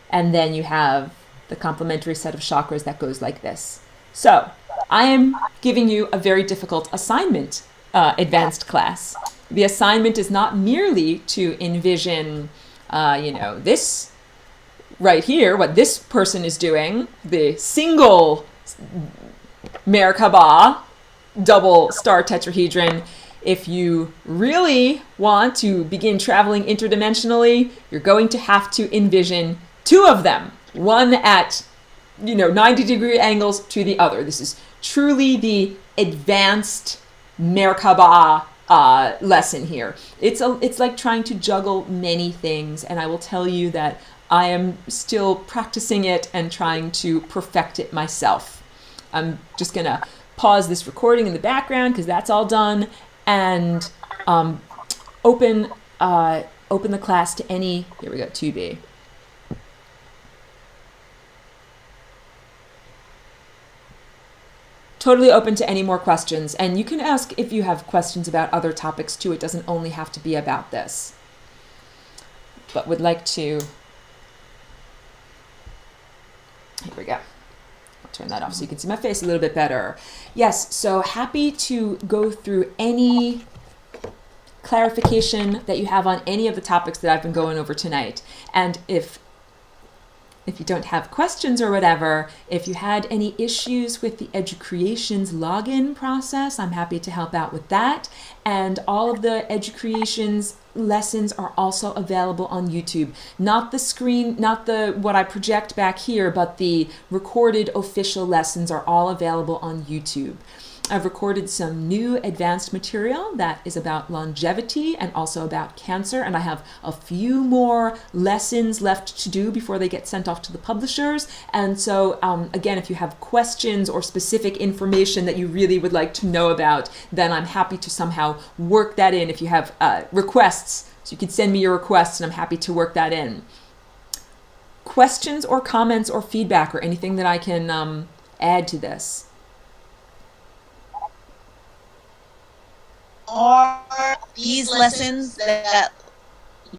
And then you have the complementary set of chakras that goes like this. So I am giving you a very difficult assignment, advanced class. The assignment is not merely to envision, this right here, what this person is doing, the single Merkaba double star tetrahedron. If you really want to begin traveling interdimensionally, you're going to have to envision two of them, one at 90-degree angles to the other. This is truly the advanced Merkaba lesson here. It's like trying to juggle many things, and I will tell you that I am still practicing it and trying to perfect it myself. I'm just going to pause this recording in the background because that's all done, and open the class to any, here we go, 2B. Totally open to any more questions, and you can ask if you have questions about other topics too. It doesn't only have to be about this. But would like to, here we go. I'll turn that off so you can see my face a little bit better. Yes, so happy to go through any clarification that you have on any of the topics that I've been going over tonight. And if you don't have questions or whatever, if you had any issues with the EduCreations login process, I'm happy to help out with that. And all of the EduCreations lessons are also available on YouTube. Not the screen, not the what I project back here, but the recorded official lessons are all available on YouTube. I've recorded some new advanced material that is about longevity and also about cancer, and I have a few more lessons left to do before they get sent off to the publishers. And so again, if you have questions or specific information that you really would like to know about, then I'm happy to somehow work that in. If you have requests, so you can send me your requests and I'm happy to work that in. Questions or comments or feedback or anything that I can add to this? Are these lessons that